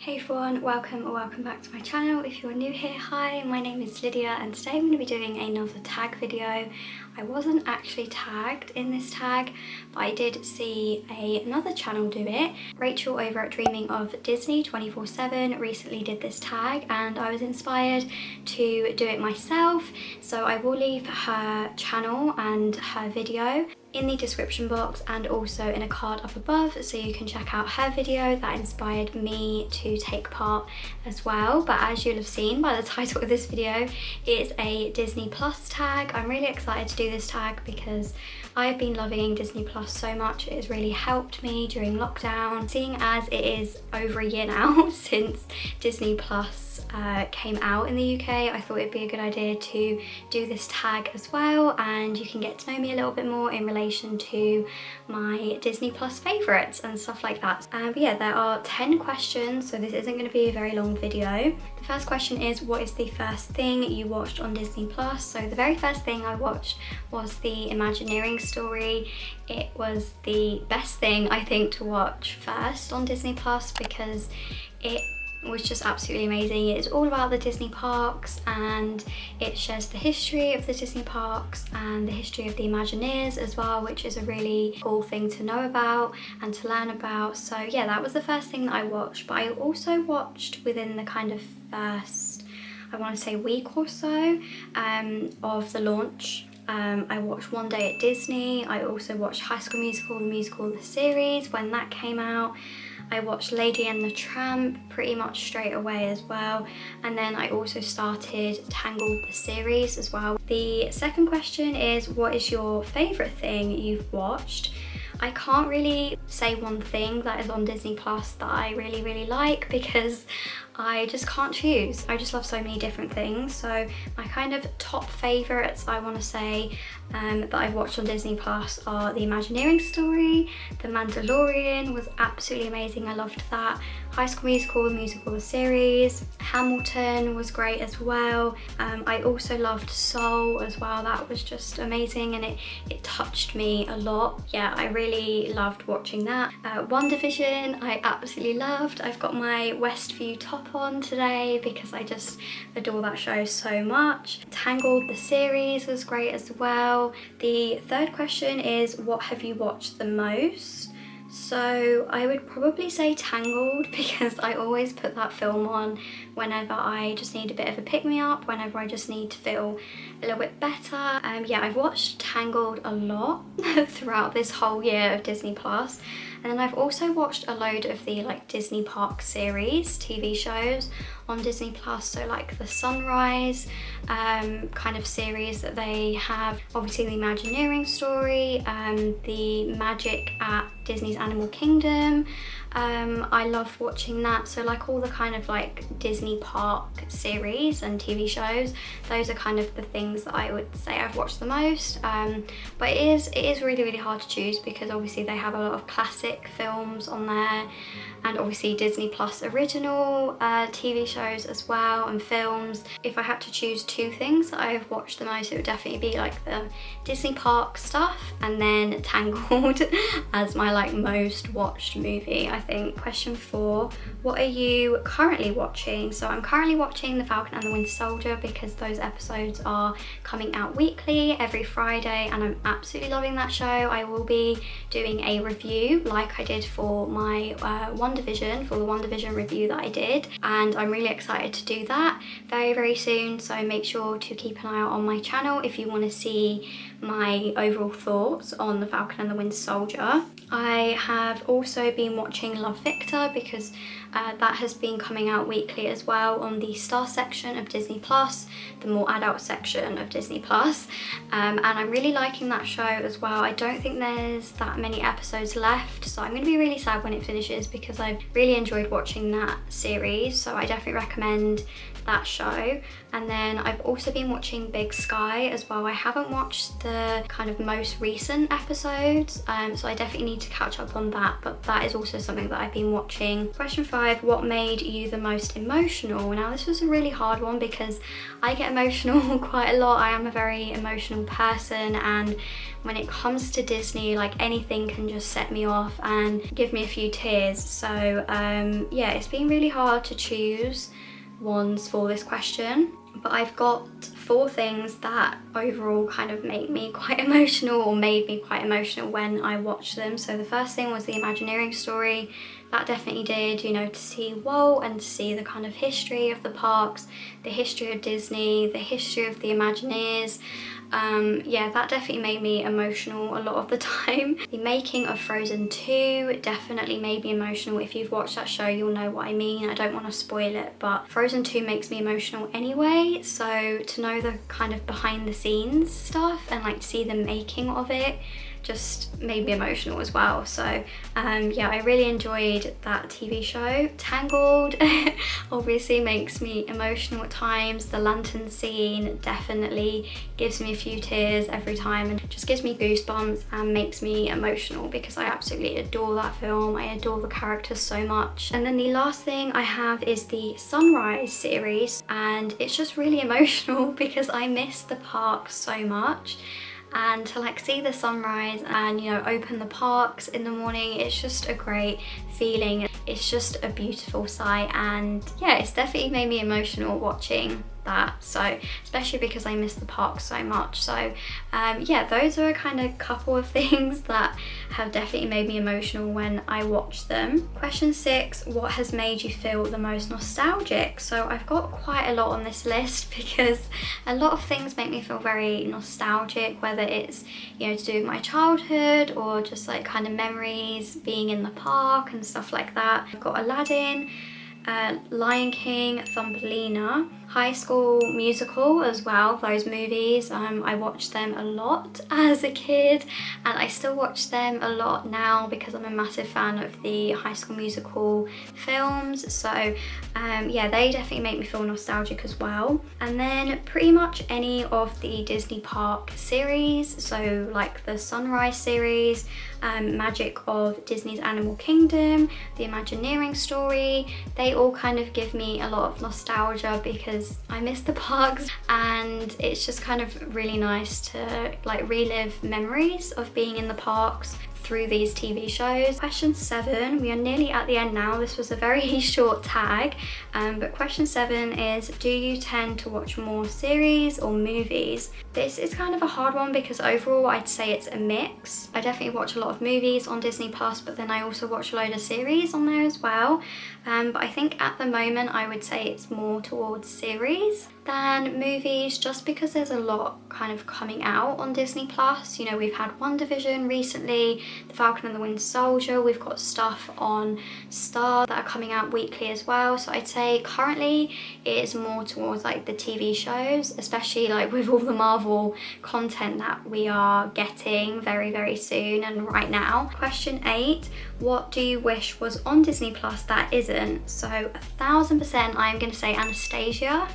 Hey everyone, welcome or welcome back to my channel. If you're new here, hi, my name is Lydia and today I'm going to be doing another tag video. I wasn't actually tagged in this tag, but I did see another channel do it. Rachel over at Dreaming of Disney 24/7 recently did this tag and I was inspired to do it myself. So I will leave her channel and her video in the description box and also in a card up above, so you can check out her video that inspired me to take part as well. But as you'll have seen by the title of this video, it's a Disney Plus tag. I'm really excited to do this tag because I've been loving Disney Plus so much. It has really helped me during lockdown, seeing as it is over a year now since Disney Plus came out in the UK. I thought it'd be a good idea to do this tag as well, and you can get to know me a little bit more in relation to my Disney Plus favourites and stuff like that. But yeah, there are 10 questions, so this isn't going to be a very long video. The first question is, what is the first thing you watched on Disney Plus? So the very first thing I watched was the Imagineering story. It was the best thing I think to watch first on Disney Plus because it was just absolutely amazing. It's all about the Disney parks and it shares the history of the Disney parks and the history of the Imagineers as well, which is a really cool thing to know about and to learn about. So yeah, that was the first thing that I watched, but I also watched within the kind of first, I want to say, week or so of the launch. I watched One Day at Disney. I also watched High School Musical, the musical, the series, when that came out. I watched Lady and the Tramp pretty much straight away as well, and then I also started Tangled the series as well. The second question is, what is your favourite thing you've watched? I can't really say one thing that is on Disney Plus that I really like because I just can't choose. I just love so many different things. So my kind of top favourites, I want to say, that I've watched on Disney Plus are the Imagineering story, The Mandalorian was absolutely amazing, I loved that, High School Musical, the musical, the series, Hamilton was great as well. I also loved Soul as well, that was just amazing and it touched me a lot. Yeah, I really loved watching that. WandaVision I absolutely loved. I've got my Westview top on today because I just adore that show so much. Tangled the series was great as well. The third question is, what have you watched the most? So I would probably say Tangled because I always put that film on whenever I just need a bit of a pick-me-up, whenever I just need to feel a little bit better. Yeah, I've watched Tangled a lot throughout this whole year of Disney Plus. And then I've also watched a load of the Disney Park series, TV shows on Disney Plus. So like the Sunrise kind of series that they have, obviously the Imagineering story, the Magic at Disney's Animal Kingdom. I loved watching that. So like all the kind of Disney Park series and TV shows, those are kind of the things that I would say I've watched the most. But it is really hard to choose because obviously they have a lot of classic films on there and obviously Disney Plus original TV shows as well and films. If I had to choose two things that I've watched the most, it would definitely be the Disney Park stuff and then Tangled as my most watched movie, I think. Question 4, what are you currently watching? So I'm currently watching The Falcon and the Winter Soldier because those episodes are coming out weekly every Friday and I'm absolutely loving that show. I will be doing a review like I did for my WandaVision, for the WandaVision review that I did, and I'm really excited to do that very soon, so make sure to keep an eye out on my channel if you want to see my overall thoughts on The Falcon and the Winter Soldier. I have also been watching Love Victor because that has been coming out weekly as well on the Star section of Disney Plus, the more adult section of Disney Plus, and I'm really liking that show as well. I don't think there's that many episodes left, so I'm going to be really sad when it finishes because I've really enjoyed watching that series, so I definitely recommend that show. And then I've also been watching Big Sky as well. I haven't watched the kind of most recent episodes, so I definitely need to catch up on that, but that is also something that I've been watching. Question 5, what made you the most emotional? Now this was a really hard one because I get emotional quite a lot. I am a very emotional person, and when it comes to Disney, like anything can just set me off and give me a few tears. So yeah, it's been really hard to choose ones for this question, but I've got 4 things that overall kind of make me quite emotional, or made me quite emotional when I watched them. So the first thing was the Imagineering story. That definitely did, you know, to see Walt and to see the kind of history of the parks, the history of Disney, the history of the Imagineers. Yeah, that definitely made me emotional a lot of the time. The making of Frozen 2 definitely made me emotional. If you've watched that show, you'll know what I mean. I don't want to spoil it, but Frozen 2 makes me emotional anyway, so to know the kind of behind the scenes stuff and like see the making of it just made me emotional as well. So yeah, I really enjoyed that TV show. Tangled obviously makes me emotional at times. The lantern scene definitely gives me a few tears every time and just gives me goosebumps and makes me emotional because I absolutely adore that film. I adore the characters so much. And then the last thing I have is the Sunrise series, and it's just really emotional because I miss the park so much. And to like see the sunrise and, you know, open the parks in the morning, it's just a great feeling. It's just a beautiful sight, and yeah, it's definitely made me emotional watching that, so especially because I miss the park so much. So yeah, those are a kind of couple of things that have definitely made me emotional when I watch them. Question 6, what has made you feel the most nostalgic? So I've got quite a lot on this list because a lot of things make me feel very nostalgic, whether it's, you know, to do with my childhood or just like kind of memories being in the park and stuff like that. I've got Aladdin, Lion King, Thumbelina, High School Musical as well. Those movies, I watched them a lot as a kid, and I still watch them a lot now because I'm a massive fan of the High School Musical films. So yeah, they definitely make me feel nostalgic as well. And then pretty much any of the Disney Park series, so like the Sunrise series, Magic of Disney's Animal Kingdom, the Imagineering story, they all kind of give me a lot of nostalgia because I miss the parks, and it's just kind of really nice to like relive memories of being in the parks through these TV shows. Question 7, we are nearly at the end now. This was a very short tag, but question 7 is, do you tend to watch more series or movies? This is kind of a hard one because overall I'd say it's a mix. I definitely watch a lot of movies on Disney Plus, but then I also watch a load of series on there as well. But I think at the moment I would say it's more towards series than movies, just because there's a lot kind of coming out on Disney Plus. You know, we've had WandaVision recently, The Falcon and the Winter Soldier, we've got stuff on Star that are coming out weekly as well. So I'd say currently it is more towards like the TV shows, especially like with all the Marvel content that we are getting very, very soon and right now. Question 8, what do you wish was on Disney Plus that isn't? So 1000% I'm going to say Anastasia,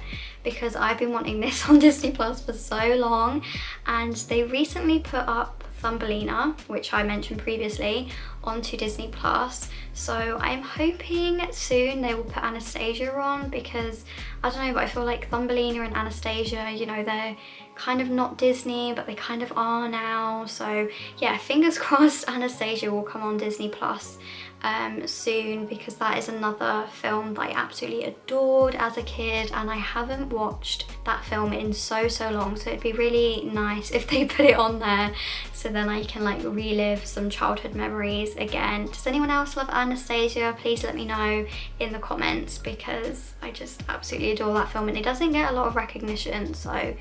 because I've been wanting this on Disney Plus for so long, and they recently put up Thumbelina, which I mentioned previously, onto Disney Plus. So I'm hoping soon they will put Anastasia on, because I don't know, but I feel like Thumbelina and Anastasia, you know, they're kind of not Disney, but they kind of are now. So yeah, fingers crossed Anastasia will come on Disney Plus soon, because that is another film that I absolutely adored as a kid, and I haven't watched that film in so long, so it'd be really nice if they put it on there so then I can like relive some childhood memories again. Does anyone else love Anastasia? Please let me know in the comments, because I just absolutely adore that film and it doesn't get a lot of recognition, so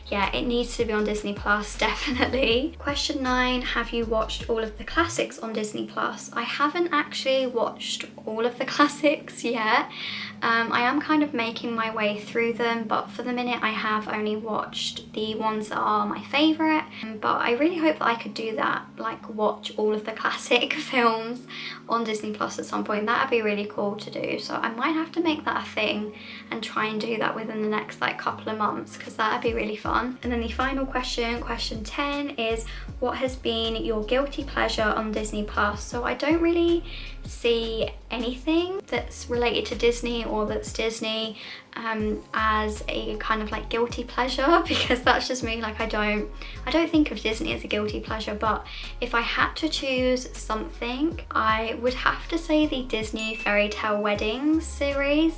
yeah, it needs to be on Disney Plus definitely. Question 9, have you watched all of the classics on Disney Plus? I haven't actually actually watched all of the classics yet. I am kind of making my way through them, but for the minute I have only watched the ones that are my favourite. But I really hope that I could do that, like watch all of the classic films on Disney Plus at some point. That'd be really cool to do, so I might have to make that a thing and try and do that within the next like couple of months, because that'd be really fun. And then the final question, question 10, is what has been your guilty pleasure on Disney Plus? So I don't really see anything that's related to Disney or that's Disney as a kind of like guilty pleasure, because that's just me. Like I don't think of Disney as a guilty pleasure, but if I had to choose something, I would have to say the Disney Fairy Tale Weddings series,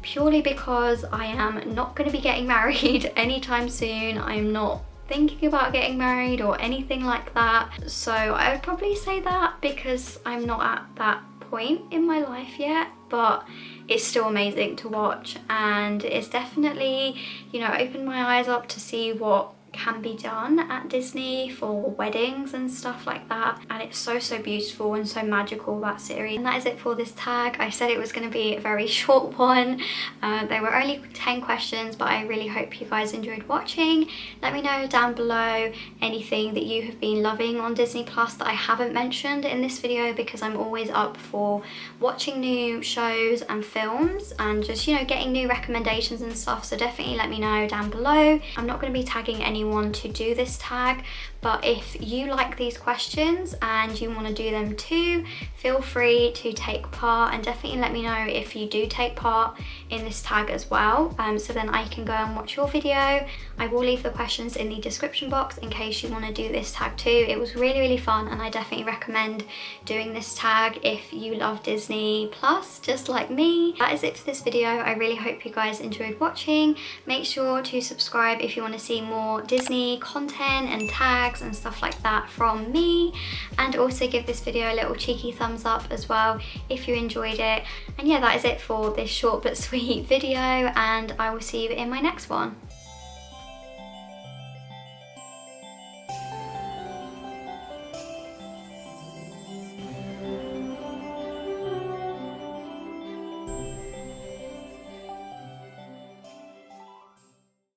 purely because I am not going to be getting married anytime soon. I'm not thinking about getting married or anything like that, so I would probably say that, because I'm not at that point in my life yet, but it's still amazing to watch, and it's definitely, you know, opened my eyes up to see what can be done at Disney for weddings and stuff like that, and it's so beautiful and so magical, that series. And that is it for this tag. I said it was going to be a very short one. There were only 10 questions, but I really hope you guys enjoyed watching. Let me know down below anything that you have been loving on Disney Plus that I haven't mentioned in this video, because I'm always up for watching new shows and films and just, you know, getting new recommendations and stuff, so definitely let me know down below. I'm not going to be tagging anyone to do this tag, but if you like these questions and you want to do them too, feel free to take part, and definitely let me know if you do take part in this tag as well, so then I can go and watch your video. I will leave the questions in the description box in case you want to do this tag too. It was really fun, and I definitely recommend doing this tag if you love Disney Plus just like me. That is it for this video. I really hope you guys enjoyed watching. Make sure to subscribe if you want to see more Disney content and tags and stuff like that from me, and also give this video a little cheeky thumbs up as well if you enjoyed it. And yeah, that is it for this short but sweet video, and I will see you in my next one.